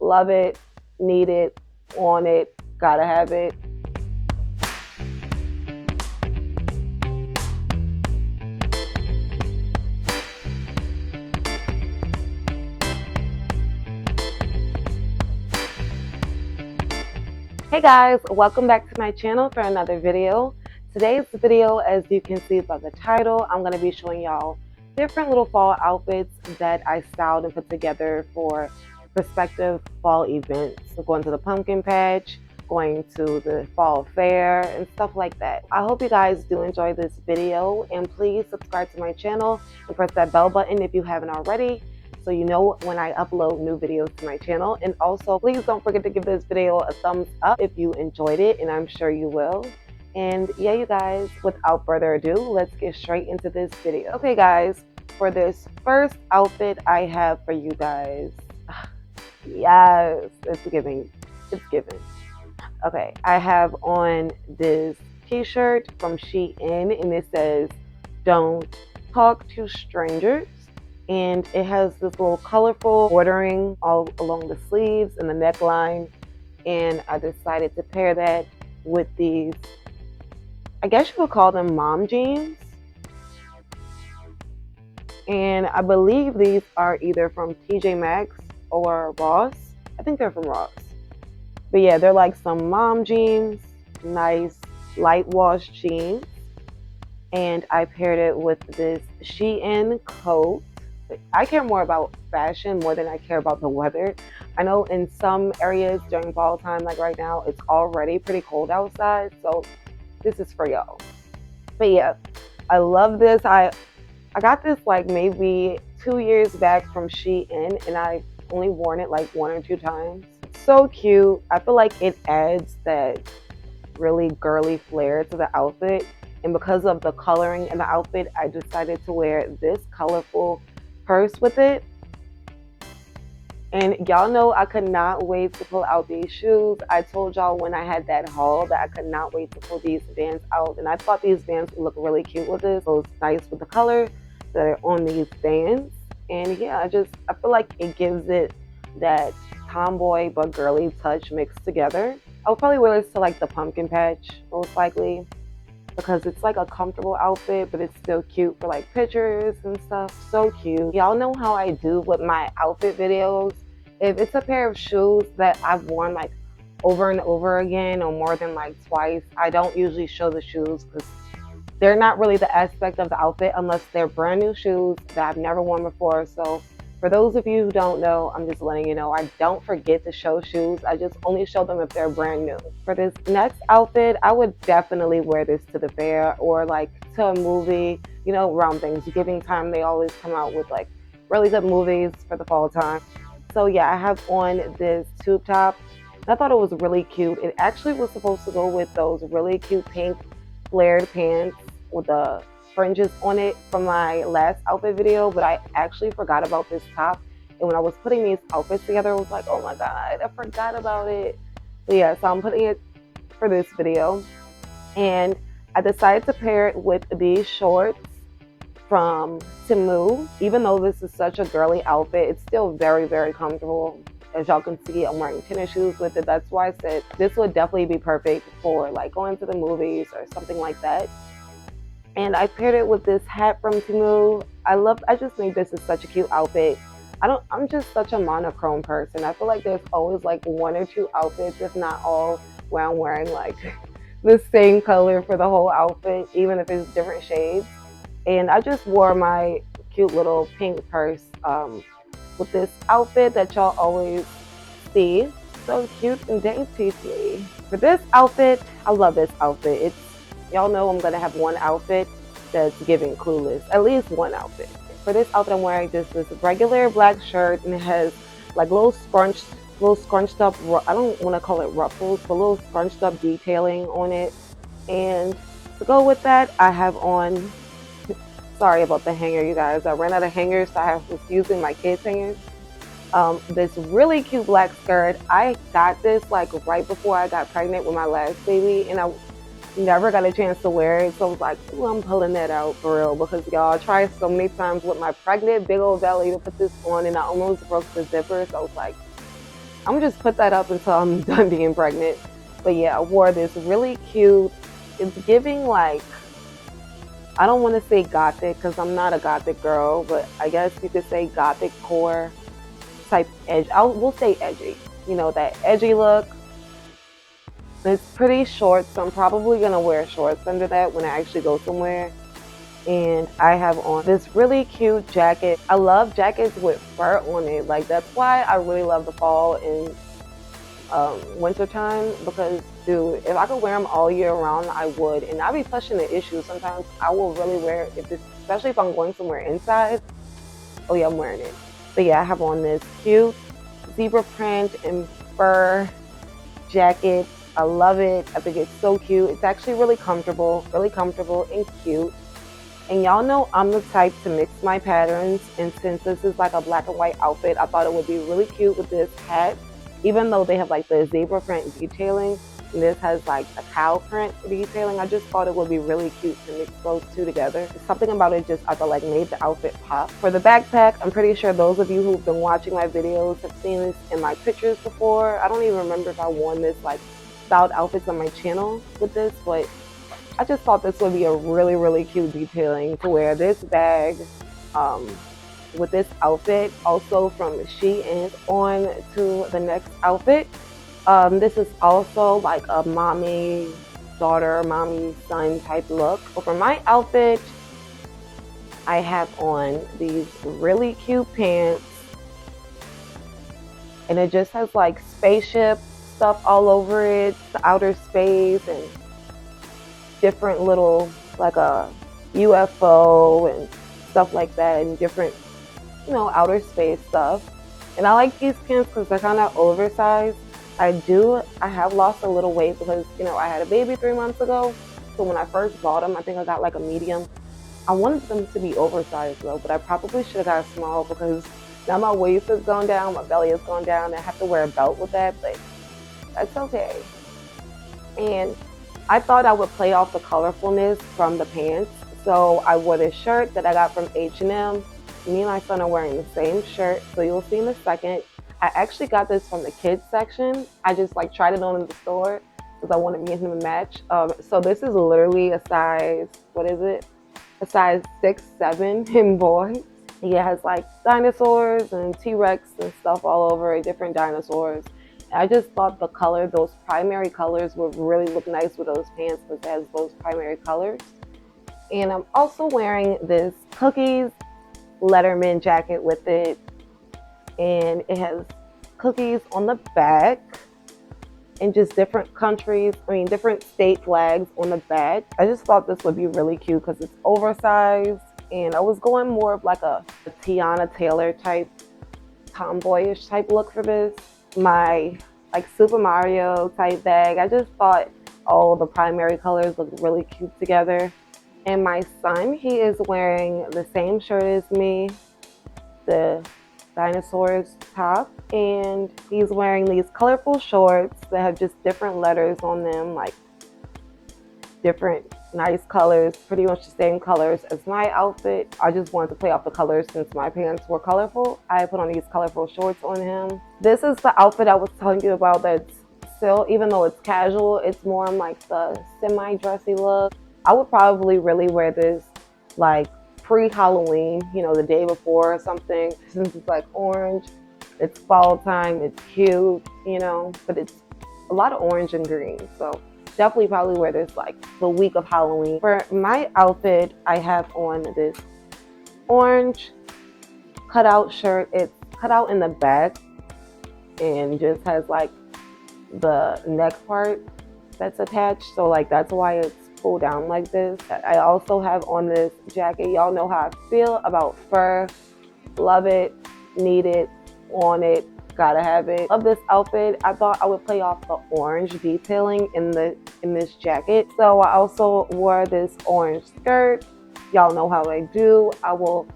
Love it, need it, want it, gotta have it. Hey guys, welcome back to my channel for another video. Today's video, as you can see by the title, I'm going to be showing y'all different little fall outfits that I styled and put together for prospective fall events. So going to the pumpkin patch, going to the fall fair, and stuff like that. I hope you guys do enjoy this video, and please subscribe to my channel and press that bell button if you haven't already, so you know when I upload new videos to my channel. And also, please don't forget to give this video a thumbs up if you enjoyed it, and I'm sure you will. And yeah, you guys, without further ado, let's get straight into this video. Okay guys, for this first outfit I have for you guys, yes, it's giving. Okay, I have on this t-shirt from Shein, and it says, "Don't talk to strangers." And it has this little colorful bordering all along the sleeves and the neckline. And I decided to pair that with these, I guess you would call them mom jeans. And I believe these are either from TJ Maxx or Ross. I think they're from Ross. But yeah, they're like some mom jeans, nice light wash jeans. And I paired it with this Shein coat. I care more about fashion more than I care about the weather. I know in some areas during fall time, like right now, it's already pretty cold outside, so this is for y'all. But yeah, I love this. I got this like maybe 2 years back from Shein, and I've only worn it like 1 or 2 times. It's so cute. I feel like it adds that really girly flair to the outfit, and because of the coloring in the outfit, I decided to wear this colorful purse with it. And y'all know I could not wait to pull out these shoes. I told y'all when I had that haul that I could not wait to pull these Vans out, and I thought these Vans would look really cute with this. So it's nice with the color that are on these Vans. And yeah, I feel like it gives it that tomboy but girly touch mixed together. I'll probably wear this to like the pumpkin patch most likely, because it's like a comfortable outfit, but it's still cute for like pictures and stuff. So cute. Y'all know how I do with my outfit videos. If it's a pair of shoes that I've worn like over and over again or more than like twice, I don't usually show the shoes because they're not really the aspect of the outfit unless they're brand new shoes that I've never worn before. So for those of you who don't know, I'm just letting you know, I don't forget to show shoes. I just only show them if they're brand new. For this next outfit, I would definitely wear this to the fair or like to a movie. You know, around Thanksgiving time, they always come out with like really good movies for the fall time. So yeah, I have on this tube top. I thought it was really cute. It actually was supposed to go with those really cute pink flared pants with the fringes on it from my last outfit video, but I actually forgot about this top. And when I was putting these outfits together, I was like, oh my god, I forgot about it. But yeah, so I'm putting it for this video. And I decided to pair it with these shorts from Temu. Even though this is such a girly outfit, it's still very, very comfortable. As y'all can see, I'm wearing tennis shoes with it. That's why I said this would definitely be perfect for like going to the movies or something like that. And I paired it with this hat from Temu. I just think this is such a cute outfit. I'm just such a monochrome person. I feel like there's always like 1 or 2 outfits, if not all, where I'm wearing like the same color for the whole outfit, even if it's different shades. And I just wore my cute little pink purse with this outfit that y'all always see. So cute and dainty. For this outfit, I love this outfit. Y'all know I'm gonna have one outfit that's giving clueless. At least one outfit. For this outfit, I'm wearing this regular black shirt, and it has like little scrunched up. I don't want to call it ruffles, but little scrunched up detailing on it. And to go with that, I have on. Sorry about the hanger, you guys. I ran out of hangers, so I was using my kids' hangers. This really cute black skirt. I got this like right before I got pregnant with my last baby, and I never got a chance to wear it, so I was like, ooh, I'm pulling that out for real, because y'all, I tried so many times with my pregnant big old belly to put this on, and I almost broke the zipper. So I was like, I'm gonna just put that up until I'm done being pregnant. But yeah, I wore this really cute. It's giving like, I don't want to say gothic because I'm not a gothic girl, but I guess you could say gothic core type edge. We'll say edgy. You know, that edgy look. It's pretty short, so I'm probably gonna wear shorts under that when I actually go somewhere. And I have on this really cute jacket. I love jackets with fur on it. Like that's why I really love the fall and winter time because, dude, if I could wear them all year round, I would. And I'd be pushing the issue. Sometimes I will really wear it, especially if I'm going somewhere inside. Oh yeah, I'm wearing it. But yeah, I have on this cute zebra print and fur jacket. I love it. I think it's so cute. It's actually really comfortable and cute. And y'all know I'm the type to mix my patterns. And since this is like a black and white outfit, I thought it would be really cute with this hat. Even though they have like the zebra print detailing, and this has like a cow print detailing, I just thought it would be really cute to mix those two together. Something about it just, I felt like made the outfit pop. For the backpack, I'm pretty sure those of you who've been watching my videos have seen this in my pictures before. I don't even remember if I worn this like styled outfits on my channel with this, but I just thought this would be a really cute detailing to wear this bag with this outfit. Also from Shein on to the next outfit. This is also like a mommy daughter, mommy son type look. But for my outfit, I have on these really cute pants, and it just has like spaceship stuff all over it, the outer space, and different little like a UFO and stuff like that, and different, you know, outer space stuff. And I like these pants because they're kind of oversized. I have lost a little weight because, you know, I had a baby 3 months ago. So when I first bought them, I think I got like a medium. I wanted them to be oversized though, but I probably should have got a small because now my waist has gone down, my belly has gone down, and I have to wear a belt with that, but that's okay. And I thought I would play off the colorfulness from the pants. So I wore this shirt that I got from H&M. Me and my son are wearing the same shirt, so you'll see in a second. I actually got this from the kids section. I just like tried it on in the store because I wanted me and him to match. So this is literally a size, what is it? A size 6, 7 in boy. It has like dinosaurs and T-Rex and stuff all over it, different dinosaurs. I just thought the color, those primary colors would really look nice with those pants because it has those primary colors. And I'm also wearing this Cookies Letterman jacket with it. And it has cookies on the back and just different countries, different state flags on the back. I just thought this would be really cute because it's oversized. And I was going more of like a Tiana Taylor type, tomboyish type look for this. My like Super Mario type bag. I just thought all the primary colors look really cute together. And my son, he is wearing the same shirt as me, the dinosaurs top, and he's wearing these colorful shorts that have just different letters on them, like different nice colors, pretty much the same colors as my outfit. I just wanted to play off the colors since my pants were colorful. I put on these colorful shorts on him. This is the outfit I was telling you about that's still, even though it's casual, it's more like the semi-dressy look. I would probably really wear this like pre-Halloween, you know, the day before or something, since it's like orange. It's fall time, it's cute, you know, but it's a lot of orange and green. So definitely probably wear this like the week of Halloween. For my outfit, I have on this orange cutout shirt. It's cut out in the back and just has like the neck part that's attached. So like that's why it's pulled down like this. I also have on this jacket. Y'all know how I feel about fur. Love it, need it, want it, gotta have it. Love this outfit. I thought I would play off the orange detailing in this jacket. So I also wore this orange skirt. Y'all know how I do. I will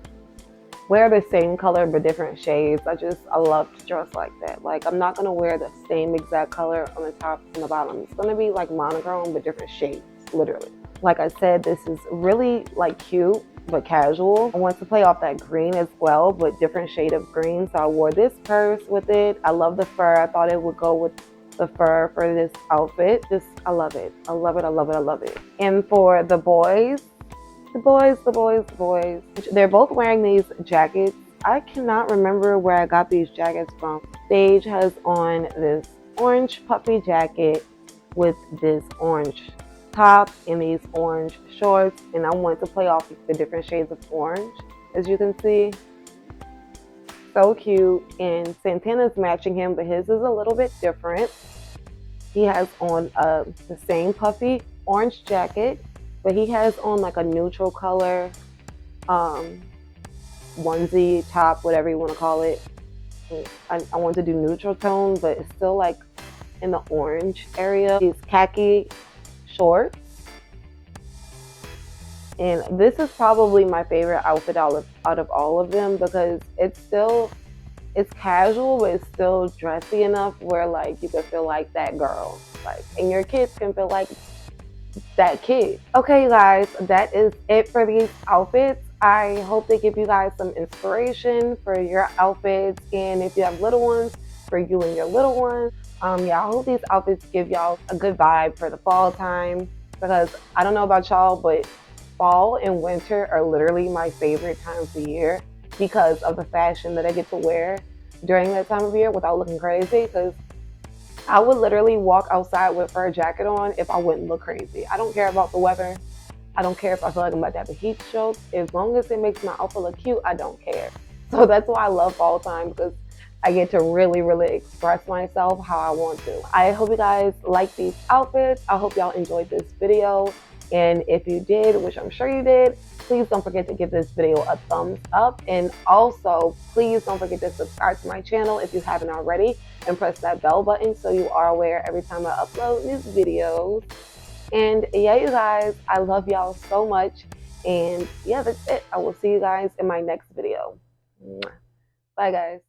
wear the same color but different shades. I love to dress like that. Like I'm not gonna wear the same exact color on the top and the bottom. It's gonna be like monochrome but different shades, literally. Like I said, this is really like cute but casual. I want to play off that green as well, but different shade of green. So I wore this purse with it. I love the fur. I thought it would go with the fur for this outfit. Just, I love it. I love it. I love it. I love it. And for the boys, the boys, they're both wearing these jackets. I cannot remember where I got these jackets from. Sage has on this orange puffy jacket with this orange top and these orange shorts, and I want to play off the different shades of orange, as you can see. So cute. And Santana's matching him, but his is a little bit different. He has on the same puffy orange jacket, but he has on like a neutral color um, onesie top, whatever you want to call it. I want to do neutral tone, but it's still like in the orange area. These khaki shorts. And this is probably my favorite outfit out of all of them, because it's casual, but it's still dressy enough where like you can feel like that girl, like, and your kids can feel like that kid. Okay, you guys, that is it for these outfits. I hope they give you guys some inspiration for your outfits, and if you have little ones, for you and your little ones. Yeah, I hope these outfits give y'all a good vibe for the fall time, because I don't know about y'all, but fall and winter are literally my favorite times of the year because of the fashion that I get to wear during that time of year without looking crazy. Because I would literally walk outside with a fur jacket on if I wouldn't look crazy. I don't care about the weather. I don't care if I feel like I'm about to have a heat stroke. As long as it makes my outfit look cute, I don't care. So that's why I love fall time, because I get to really, really express myself how I want to. I hope you guys like these outfits. I hope y'all enjoyed this video. And if you did, which I'm sure you did, please don't forget to give this video a thumbs up. And also, please don't forget to subscribe to my channel if you haven't already, and press that bell button so you are aware every time I upload these videos. And yeah, you guys, I love y'all so much. And yeah, that's it. I will see you guys in my next video. Bye, guys.